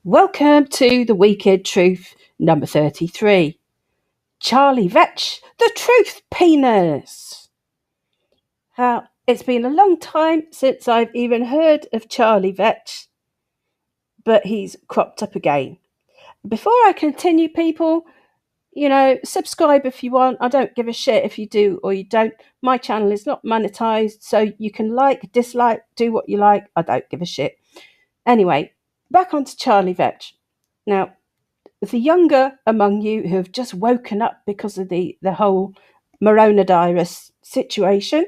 Welcome to the Wicked Truth number 33. Charlie Veitch, the truth penis. It's been a long time since I've even heard of Charlie Veitch, but he's cropped up again. Before I continue, people, subscribe if you want. I don't give a shit if you do or you don't. My channel is not monetized, so you can like, dislike, do what you like. I don't give a shit. Anyway, back onto Charlie Veitch. Now, the younger among you who have just woken up because of the whole coronavirus situation,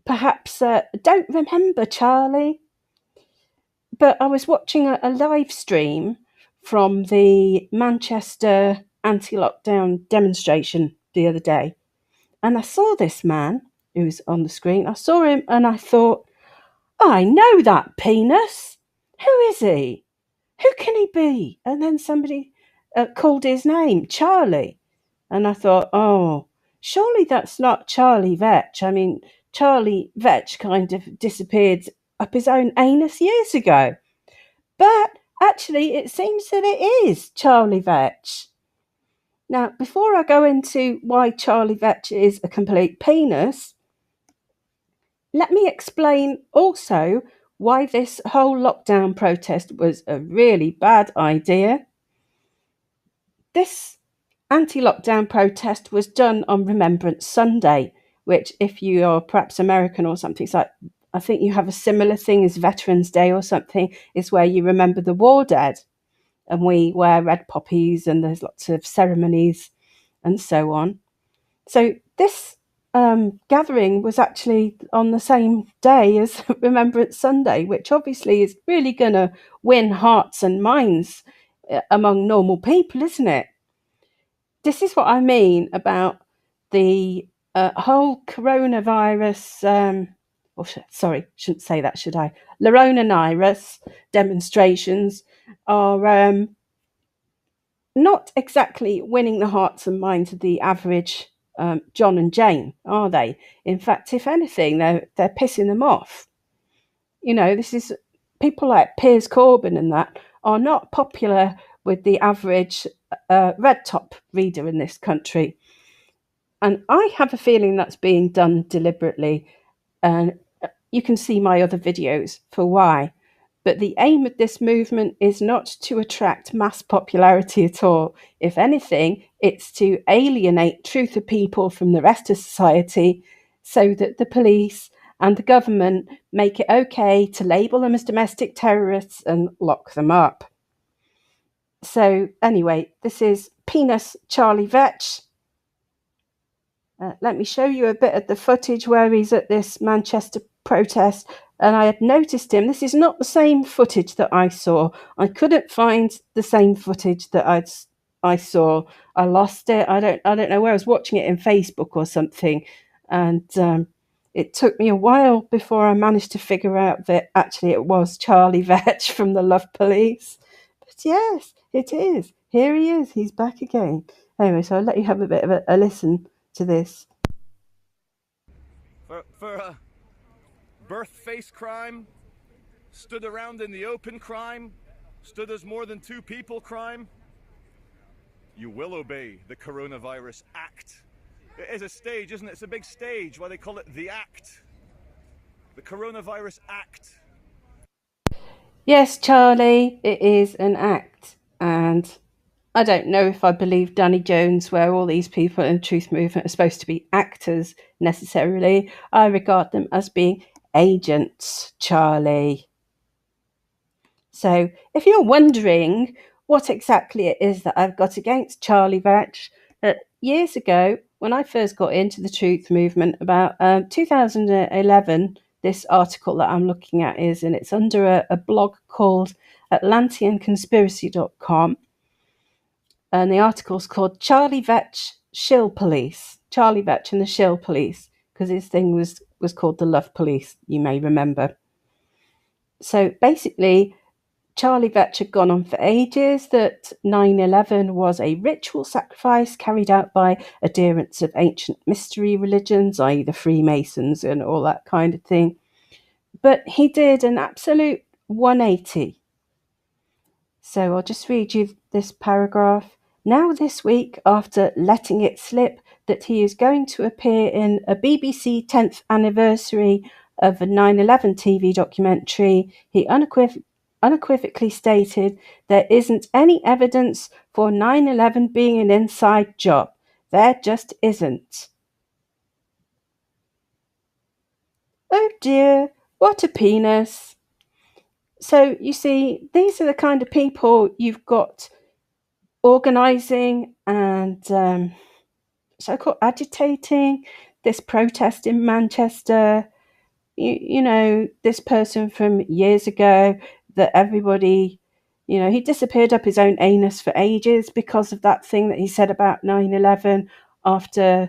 perhaps don't remember Charlie. But I was watching a live stream from the Manchester anti-lockdown demonstration the other day, and I saw this man who was on the screen. I saw him and I thought, I know that penis. Who is he? Who can he be? And then somebody called his name, Charlie. And I thought, oh, surely that's not Charlie Veitch. I mean, Charlie Veitch kind of disappeared up his own anus years ago. But actually, it seems that it is Charlie Veitch. Now, before I go into why Charlie Veitch is a complete penis, let me explain also why this whole lockdown protest was a really bad idea. This anti-lockdown protest was done on Remembrance Sunday, which, if you are perhaps American or something, it's like, I think you have a similar thing as Veterans Day or something, is where you remember the war dead. And we wear red poppies and there's lots of ceremonies and so on. So this gathering was actually on the same day as Remembrance Sunday, which obviously is really going to win hearts and minds among normal people, isn't it? This is what I mean about the whole coronavirus, shouldn't say that, should I? Coronavirus demonstrations are not exactly winning the hearts and minds of the average John and Jane, are they? In fact, if anything, they're pissing them off. This is people like Piers Corbyn and that are not popular with the average red top reader in this country. And I have a feeling that's being done deliberately. And you can see my other videos for why. But the aim of this movement is not to attract mass popularity at all. If anything, it's to alienate truther people from the rest of society so that the police and the government make it okay to label them as domestic terrorists and lock them up. So anyway, this is Penis Charlie Veitch. Let me show you a bit of the footage where he's at this Manchester protest. And I had noticed him. This is not the same footage that I saw. I couldn't find the same footage that I saw. I lost it. I don't know where I was watching it in Facebook or something. And it took me a while before I managed to figure out that actually it was Charlie Veitch from the Love Police. But yes, it is. Here he is. He's back again. Anyway, so I'll let you have a bit of a listen to this. For a birth face crime, stood around in the open crime, stood as more than two people crime, you will obey the Coronavirus Act. It is a stage, isn't it? It's a big stage. Why they call it the Act. The Coronavirus Act. Yes, Charlie, it is an act. And I don't know if I believe Danny Jones, where all these people in the truth movement are supposed to be actors necessarily. I regard them as being agents, Charlie. So if you're wondering what exactly it is that I've got against Charlie Veitch, years ago, when I first got into the truth movement, about 2011, this article that I'm looking at is, and it's under a blog called atlanteanconspiracy.com. And the article's called Charlie Veitch, Shill Police. Charlie Veitch and the Shill Police, because his thing was called the Love Police, you may remember. So basically, Charlie Veitch had gone on for ages that 9/11 was a ritual sacrifice carried out by adherents of ancient mystery religions, i.e. the Freemasons and all that kind of thing. But he did an absolute 180. So I'll just read you this paragraph. Now this week, after letting it slip that he is going to appear in a BBC 10th anniversary of a 9/11 TV documentary, he unequivocally stated there isn't any evidence for 9/11 being an inside job. There just isn't. Oh dear, what a penis. So you see, these are the kind of people you've got organising and so-called agitating this protest in Manchester. You know, this person from years ago that everybody, he disappeared up his own anus for ages because of that thing that he said about 9/11 after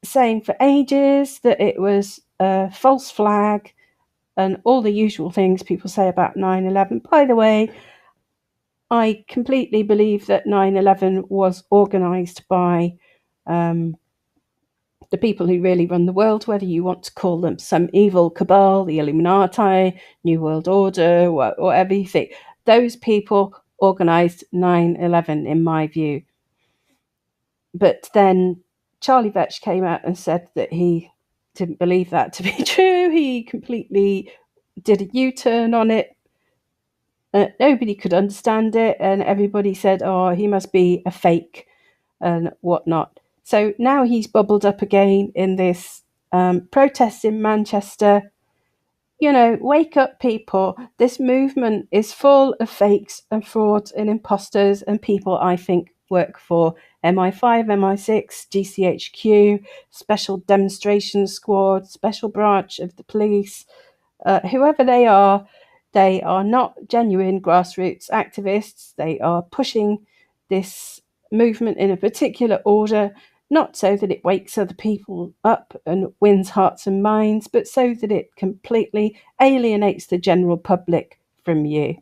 saying for ages that it was a false flag and all the usual things people say about 9/11. By the way, I completely believe that 9/11 was organised by the people who really run the world, whether you want to call them some evil cabal, the Illuminati, New World Order, whatever you think. Those people organised 9/11, in my view. But then Charlie Veitch came out and said that he didn't believe that to be true. He completely did a U-turn on it. Nobody could understand it, and everybody said, oh, he must be a fake and whatnot. So now he's bubbled up again in this protest in Manchester. Wake up, people. This movement is full of fakes and frauds and imposters and people I think work for MI5, MI6, GCHQ, Special Demonstration Squad, Special Branch of the Police. Whoever they are not genuine grassroots activists. They are pushing this movement in a particular order, not so that it wakes other people up and wins hearts and minds, but so that it completely alienates the general public from you.